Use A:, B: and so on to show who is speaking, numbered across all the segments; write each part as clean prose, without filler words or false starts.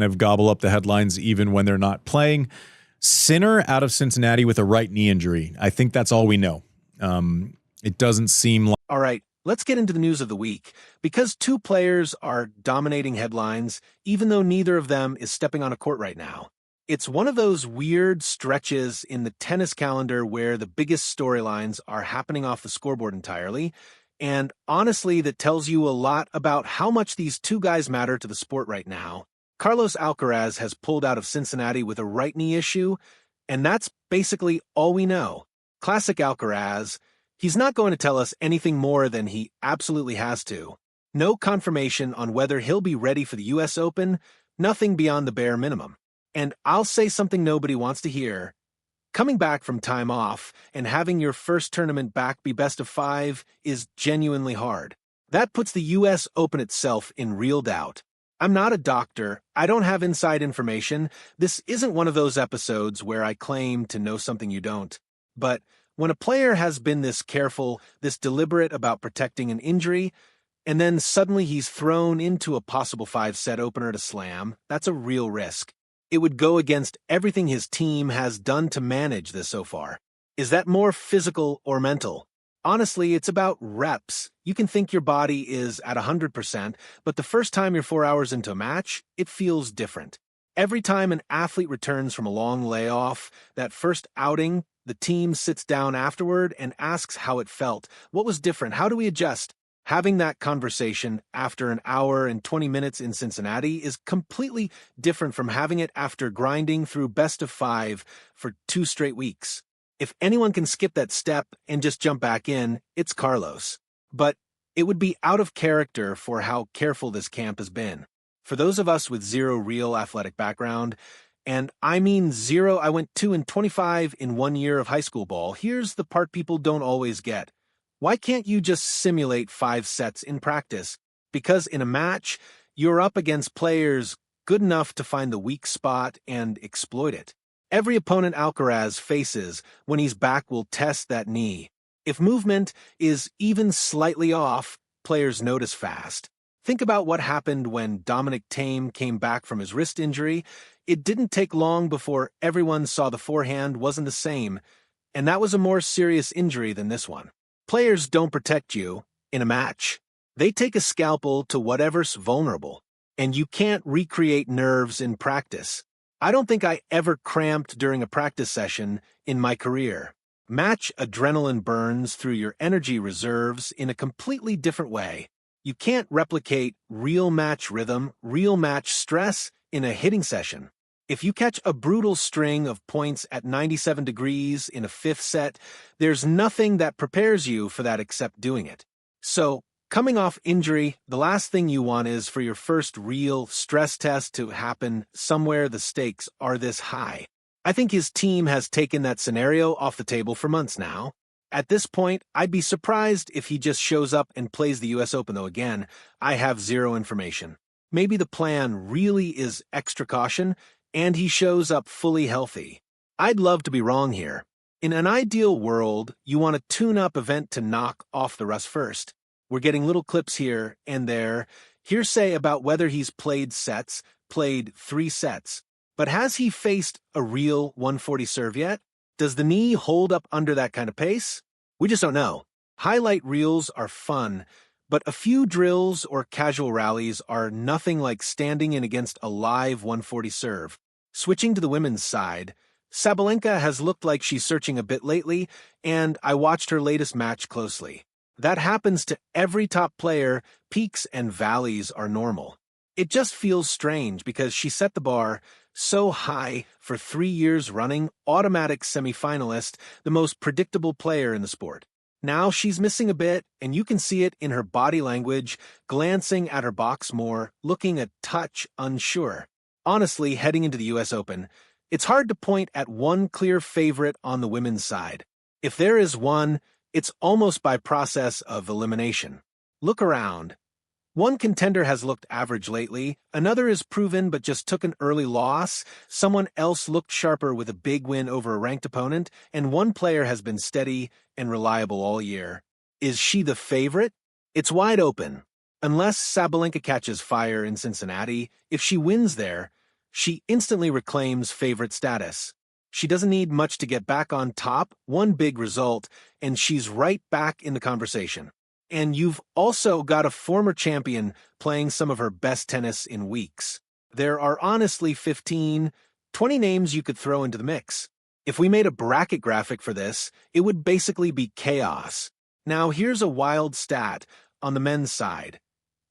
A: of gobble up the headlines even when they're not playing. Sinner out of Cincinnati with a right knee injury. I think that's all we know. It doesn't seem like...
B: All right, let's get into the news of the week. Because two players are dominating headlines, even though neither of them is stepping on a court right now. It's one of those weird stretches in the tennis calendar where the biggest storylines are happening off the scoreboard entirely. And honestly, that tells you a lot about how much these two guys matter to the sport right now. Carlos Alcaraz has pulled out of Cincinnati with a right knee issue, and that's basically all we know. Classic Alcaraz. He's not going to tell us anything more than he absolutely has to. No confirmation on whether he'll be ready for the US Open, nothing beyond the bare minimum. And I'll say something nobody wants to hear. Coming back from time off and having your first tournament back be best of 5 is genuinely hard. That puts the US Open itself in real doubt. I'm not a doctor. I don't have inside information. This isn't one of those episodes where I claim to know something you don't. But when a player has been this careful, this deliberate about protecting an injury, and then suddenly he's thrown into a possible 5-set opener to slam, that's a real risk. It would go against everything his team has done to manage this so far. Is that more physical or mental? Honestly, it's about reps. You can think your body is at 100%, but the first time you're 4 hours into a match, it feels different. Every time an athlete returns from a long layoff, that first outing, the team sits down afterward and asks how it felt. What was different? How do we adjust? Having that conversation after an hour and 20 minutes in Cincinnati is completely different from having it after grinding through best of 5 for 2 straight weeks. If anyone can skip that step and just jump back in, it's Carlos. But it would be out of character for how careful this camp has been. For those of us with zero real athletic background, and I mean zero, I went 2-25 in 1 year of high school ball, here's the part people don't always get. Why can't you just simulate 5 sets in practice? Because in a match, you're up against players good enough to find the weak spot and exploit it. Every opponent Alcaraz faces when he's back will test that knee. If movement is even slightly off, players notice fast. Think about what happened when Dominic Thiem came back from his wrist injury. It didn't take long before everyone saw the forehand wasn't the same, and that was a more serious injury than this one. Players don't protect you in a match. They take a scalpel to whatever's vulnerable, and you can't recreate nerves in practice. I don't think I ever cramped during a practice session in my career. Match adrenaline burns through your energy reserves in a completely different way. You can't replicate real match rhythm, real match stress in a hitting session. If you catch a brutal string of points at 97 degrees in a 5th set, there's nothing that prepares you for that except doing it. So, coming off injury, the last thing you want is for your first real stress test to happen somewhere the stakes are this high. I think his team has taken that scenario off the table for months now. At this point, I'd be surprised if he just shows up and plays the US Open, though again, I have zero information. Maybe the plan really is extra caution, and he shows up fully healthy. I'd love to be wrong here. In an ideal world, you want a tune-up event to knock off the rust first. We're getting little clips here and there, hearsay about whether he's played 3 sets. But has he faced a real 140 serve yet? Does the knee hold up under that kind of pace? We just don't know. Highlight reels are fun, but a few drills or casual rallies are nothing like standing in against a live 140 serve. Switching to the women's side, Sabalenka has looked like she's searching a bit lately, and I watched her latest match closely. That happens to every top player. Peaks and valleys are normal. It just feels strange because she set the bar so high for 3 years running, automatic semifinalist, the most predictable player in the sport. Now she's missing a bit, and you can see it in her body language, glancing at her box more, looking a touch unsure. Honestly, heading into the US Open, it's hard to point at one clear favorite on the women's side. If there is one, it's almost by process of elimination. Look around. One contender has looked average lately, another is proven but just took an early loss, someone else looked sharper with a big win over a ranked opponent, and one player has been steady and reliable all year. Is she the favorite? It's wide open. Unless Sabalenka catches fire in Cincinnati, if she wins there, she instantly reclaims favorite status. She doesn't need much to get back on top, one big result, and she's right back in the conversation. And you've also got a former champion playing some of her best tennis in weeks. There are honestly 15, 20 names you could throw into the mix. If we made a bracket graphic for this, it would basically be chaos. Now here's a wild stat on the men's side.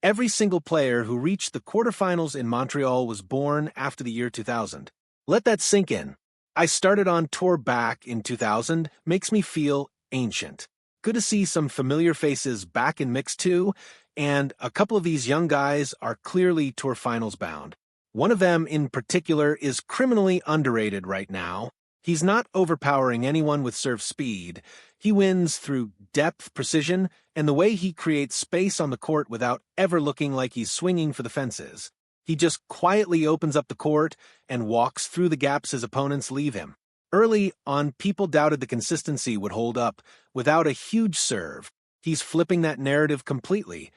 B: Every single player who reached the quarterfinals in Montreal was born after the year 2000. Let that sink in. I started on tour back in 2000, makes me feel ancient. Good to see some familiar faces back in mix too, and a couple of these young guys are clearly tour finals bound. One of them in particular is criminally underrated right now. He's not overpowering anyone with serve speed. He wins through depth, precision, and the way he creates space on the court without ever looking like he's swinging for the fences. He just quietly opens up the court and walks through the gaps his opponents leave him. Early on, people doubted the consistency would hold up without a huge serve. He's flipping that narrative completely.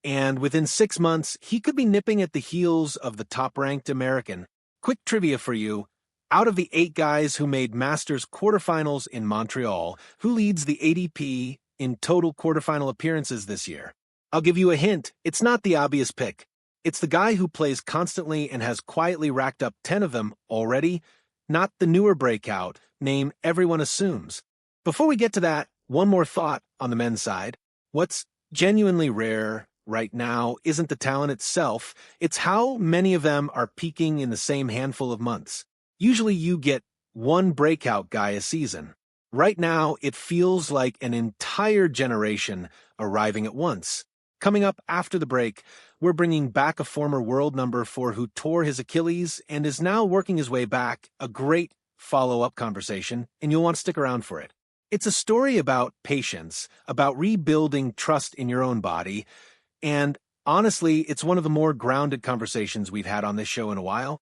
B: And within 6 months, he could be nipping at the heels of the top-ranked American. Quick trivia for you. Out of the 8 guys who made Masters quarterfinals in Montreal, who leads the ADP in total quarterfinal appearances this year? I'll give you a hint. It's not the obvious pick. It's the guy who plays constantly and has quietly racked up 10 of them already, not the newer breakout, name everyone assumes. Before we get to that, one more thought on the men's side. What's genuinely rare right now isn't the talent itself, it's how many of them are peaking in the same handful of months. Usually you get one breakout guy a season. Right now, it feels like an entire generation arriving at once. Coming up after the break, we're bringing back a former world number 4 who tore his Achilles and is now working his way back, a great follow-up conversation, and you'll want to stick around for it. It's a story about patience, about rebuilding trust in your own body, and honestly, it's one of the more grounded conversations we've had on this show in a while.